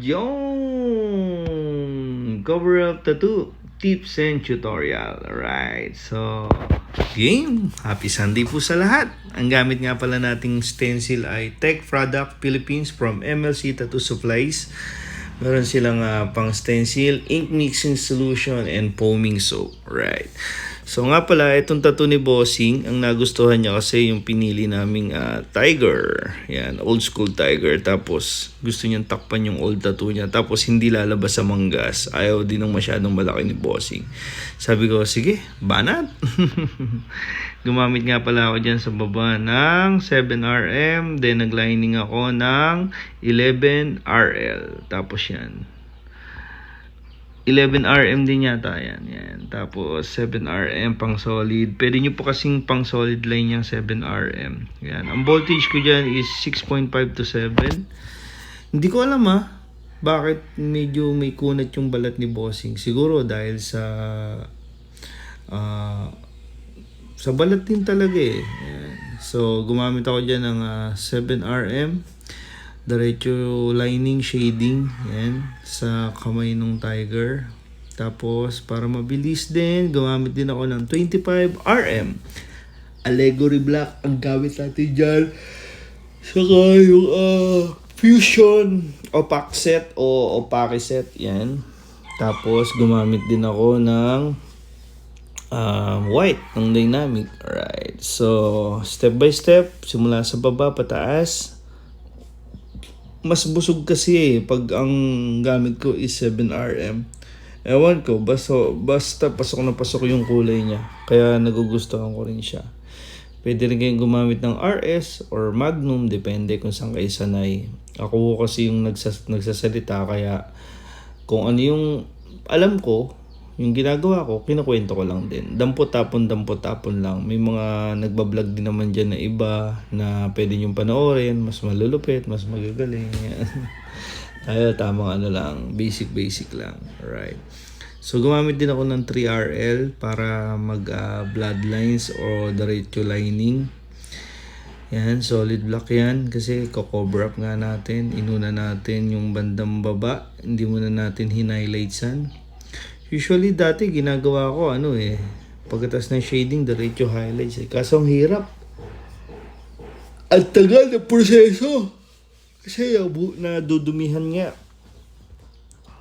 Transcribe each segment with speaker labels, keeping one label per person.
Speaker 1: Yung cover up tattoo tips and tutorial. Alright, so game. Happy Sunday po sa lahat. Ang gamit nga pala nating stencil ay Tech Product Philippines from MLC Tattoo Supplies. Meron silang pang stencil, ink mixing solution, and foaming soap. Right. So nga pala, itong tattoo ni Bossing, ang nagustuhan niya kasi yung pinili naming tiger. Yan, old school tiger. Tapos gusto niyang takpan yung old tattoo niya. Tapos hindi lalabas sa manggas. Ayaw din ng masyadong malaki ni Bossing. Sabi ko, sige, banat. Gumamit nga pala ako dyan sa baba ng 7RM. Then naglining ako ng 11RL. Tapos yan. 11RM din yata yan. Tapos 7RM pang solid. Pwede nyo po kasing pang solid line yung 7RM. Yan. Ang voltage ko dyan is 6.5 to 7. Hindi ko alam bakit medyo may kunat yung balat ni Bossing. Siguro dahil sa balat din talaga eh. Yan. So gumamit ako dyan ng 7RM. Diretso lining, shading, yan, sa kamay ng tiger. Tapos, para mabilis din, gumamit din ako ng 25RM. Allegory Black, ang gamit natin dyan. Saka yung Fusion Opaque Set o Opaque Set, yan. Tapos, gumamit din ako ng white, ng Dynamic. Alright, so, step by step, simula sa baba, pataas. Mas busog kasi pag ang gamit ko is 7RM. Ewan ko, basta pasok na pasok yung kulay niya. Kaya nagugustuhan ko rin siya. Pwede rin kayong gumamit ng RS or Magnum, depende kung saan kayo sanay. Ako kasi yung nagsasalita, kaya kung ano yung alam ko, yung ginagawa ko, kinukwento ko lang din. Dampot-tapon lang. May mga nagbablog din naman dyan na iba na pwede nyong panoorin. Mas malulupit, mas magagaling. Kaya tamang lang, basic lang. Alright. So gumamit din ako ng 3RL para mag bloodlines o diretso lining. Yan, solid block yan kasi cover up nga natin. Inuna natin yung bandang baba. Hindi muna natin hin-highlightsan. Usually dati ginagawa ko pagkatas ng shading, diretso highlights. Kaso ang hirap. Ang tagal na proseso. Kasi nadudumihan nga.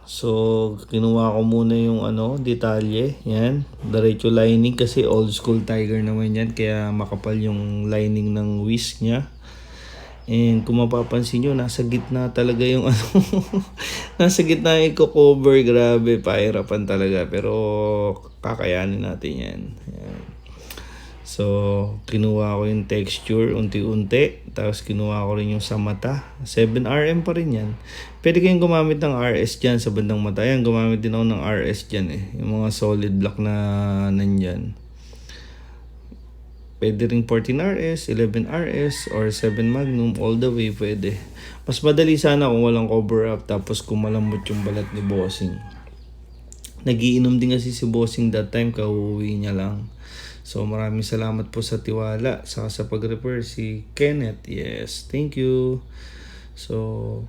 Speaker 1: So, kinuha ko muna yung detalye. Yan. Diretso lining kasi old school tiger naman yan. Kaya makapal yung lining ng whisk niya. And kung mapapansin nyo, nasa gitna talaga yung nasa gitna yung cover. Grabe, pahirapan talaga. Pero kakayanin natin yan. So, kinuha ko yung texture unti-unti. Tapos kinuha ko rin yung sa mata. 7RM pa rin yan. Pwede kayong gumamit ng RS dyan sa bandang mata. Yan, gumamit din ako ng RS dyan yung mga solid block na nandyan. Pwede rin 14RS, 11RS, or 7 Magnum, all the way pwede. Mas madali sana kung walang cover up, tapos kung malambot yung balat ni Bossing. Nagiinom din kasi si Bossing that time, kauwi niya lang. So maraming salamat po sa tiwala, saka sa pag-refer si Kenneth. Yes, thank you. So,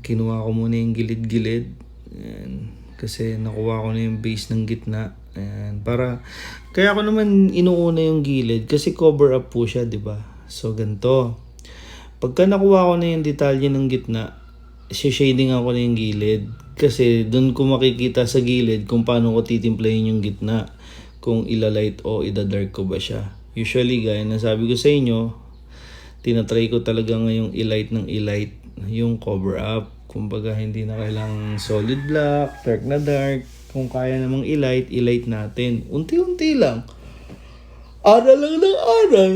Speaker 1: kinuha ko muna yung gilid-gilid. Kasi nakuha ko na yung base ng gitna. Kaya ako naman inuuna yung gilid kasi cover up po siya, di ba? So ganito. Pagka nakuha ko na yung detalye ng gitna, shading ako na yung gilid kasi doon ko makikita sa gilid kung paano ko titimplahin yung gitna, kung ilalight o ida-dark ko ba siya. Usually, gaya na sabi ko sa inyo, tinatry ko talaga ngayong i-light yung cover up. Kumbaga hindi na kailangang solid black, dark na dark. Kung kaya namang i-light natin. Unti-unti lang. Aral lang ng aral.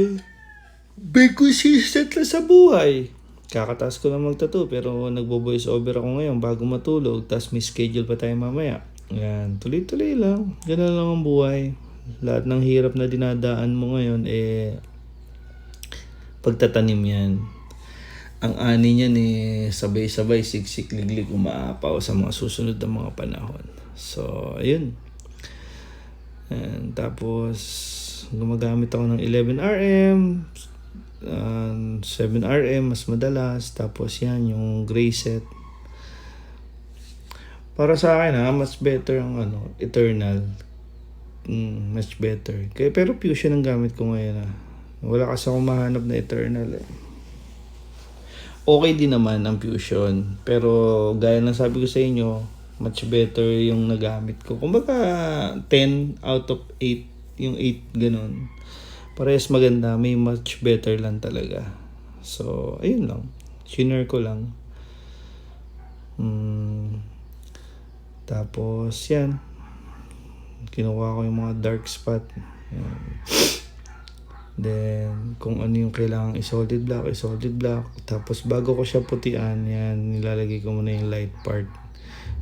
Speaker 1: Be consistent lang sa buhay. Kakataas ko na magtattoo pero nagbo-voice over ako ngayon bago matulog. Tapos may schedule pa tayo mamaya. Yan, tuloy-tuloy lang. Ganun lang ang buhay. Lahat ng hirap na dinadaan mo ngayon pagtatanim yan. Ang ani niyan sabay-sabay, siksik, liglig, umaapaw sa mga susunod na mga panahon. So, ayun. And tapos, gumagamit ako ng 11RM. 7RM mas madalas, tapos yan yung gray set. Para sa akin mas better ang Eternal. Much better. Pero Fusion ang gamit ko ngayon Wala kasi akong mahanap na Eternal Okay din naman ang Fusion. Pero gaya ng sabi ko sa inyo, much better yung nagamit ko. Kumbaga 10 out of 8, yung 8 ganun. Parehas maganda, may much better lang talaga. So, ayun lang. Shiner ko lang. Tapos, yan. Kinuha ko yung mga dark spot. Yan. Then, kung ano yung kailangan i-solid black. Tapos, bago ko siya putian, yan, nilalagay ko muna yung light part.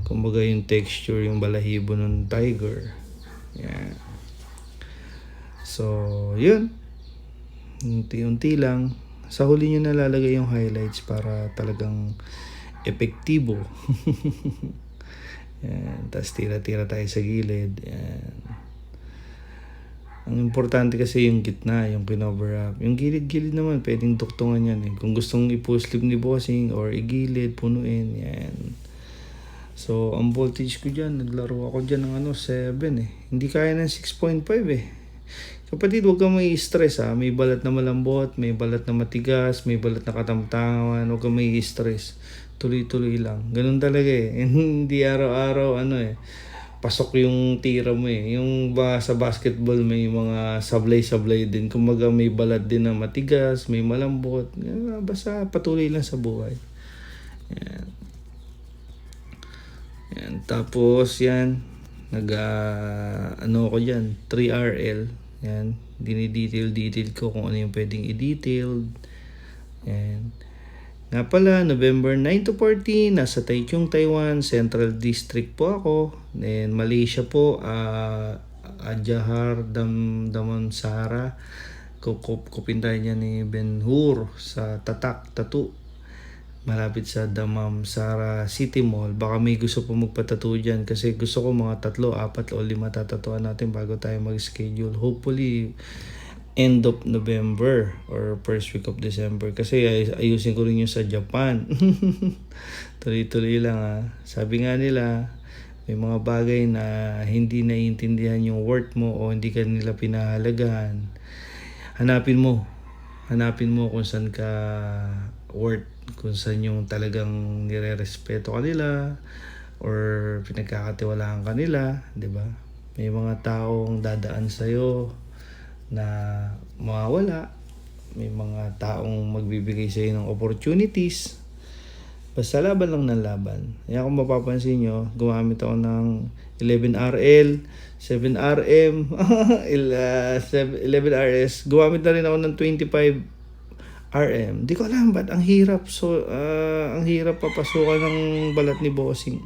Speaker 1: Kumbaga yung texture, yung balahibo ng tiger. Yan. So, yun. Unti-unti lang. Sa huli nyo nalalagay yung highlights para talagang epektibo. Yan. Tapos tira-tira tayo sa gilid. Yan. Ang importante kasi yung gitna, yung kinover up. Yung gilid-gilid naman, pwedeng duktungan yan Kung gustong i-push ni bossing or igilid, punuin. Yan. So, ang voltage ko dyan, naglaro ako dyan ng 7 Hindi kaya ng 6.5 Kapatid, huwag kang may stress May balat na malambot, may balat na matigas, may balat na katamtangan. Huwag kang may stress. Tuloy-tuloy lang. Ganun talaga Hindi araw-araw pasok yung tira mo Yung sa basketball may mga sablay-sablay din. Kumbaga may balat din na matigas, may malambot. Basta patuloy lang sa buhay. Yan. Yan. Tapos yan. Ako dyan. 3RL. Yan, dinidetail ko kung ano yung pwedeng i-detail. Yan. Nga pala, November 9 to 14, nasa Taichung, Taiwan, Central District po ako. Then Malaysia po, Adjahar Damansara. Kupintahan niya ni Ben Hur sa Tattoo. Malapit sa Damansara City Mall. Baka may gusto po magpatattoo dyan kasi gusto ko mga 3, 4 o 5 tatatuan natin bago tayo mag-schedule. Hopefully end of November or first week of December kasi ayusin ko rin yung sa Japan. Tuloy-tuloy lang Sabi nga nila, may mga bagay na hindi naiintindihan yung worth mo o hindi ka nila pinahalagahan. Hanapin mo kung saan ka worth, kung saan yung talagang nire-respeto kanila or pinagkakatiwalaan kanila, di ba? May mga taong dadaan sa'yo na mawawala. May mga taong magbibigay sa'yo ng opportunities. Basta laban lang ng laban. Kaya kung mapapansin nyo, gumamit ako ng 11RL, 7RM, 11RS. Gumamit na rin ako ng 25RM. Di ko alam ba't ang hirap. So, ang hirap papasukan ng balat ni bossing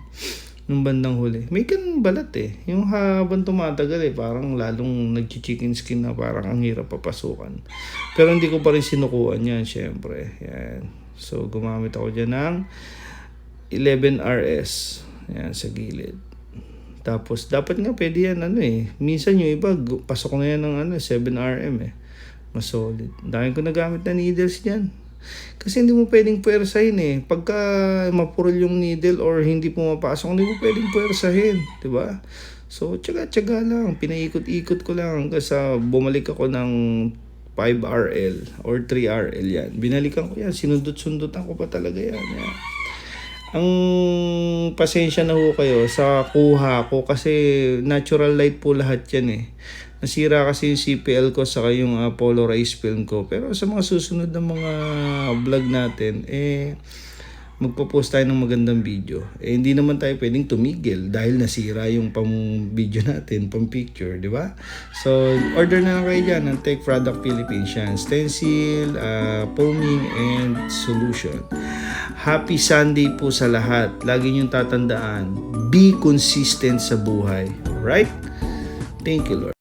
Speaker 1: nung bandang huli. May ganun balat Yung habang tumatagal parang lalong nag-chicken skin na parang ang hirap papasukan. Pero hindi ko pa rin sinukuan yan, syempre. Yan. So, gumamit ako dyan ng 11RS. Yan, sa gilid. Tapos, dapat nga pwede yan, minsan yung iba, pasok na yan ng 7RM Mas solid. Dahil ko nagamit na needles dyan. Kasi hindi mo pwedeng puwersahin Pagka mapurol yung needle or hindi pumapasok, hindi mo pwedeng puwersahin. Diba? So, tsaga-tsaga lang. Pinaikot-ikot ko lang hanggang sa bumalik ako ng 5RL or 3RL yan. Binalikan ko yan. Sinundot-sundotan ko pa talaga yan. Ang pasensya na ho kayo sa kuha ko kasi natural light po lahat yan Nasira kasi yung CPL ko saka yung polarized film ko. Pero sa mga susunod na mga vlog natin, magpo-post tayo ng magandang video. Hindi naman tayo pwedeng tumigil dahil nasira yung pang-video natin, pang-picture, di ba? So, order na lang kayo dyan ng Tech Product Philippines yan. Stencil, foaming, and solution. Happy Sunday po sa lahat. Lagi niyong tatandaan, be consistent sa buhay. Right? Thank you, Lord.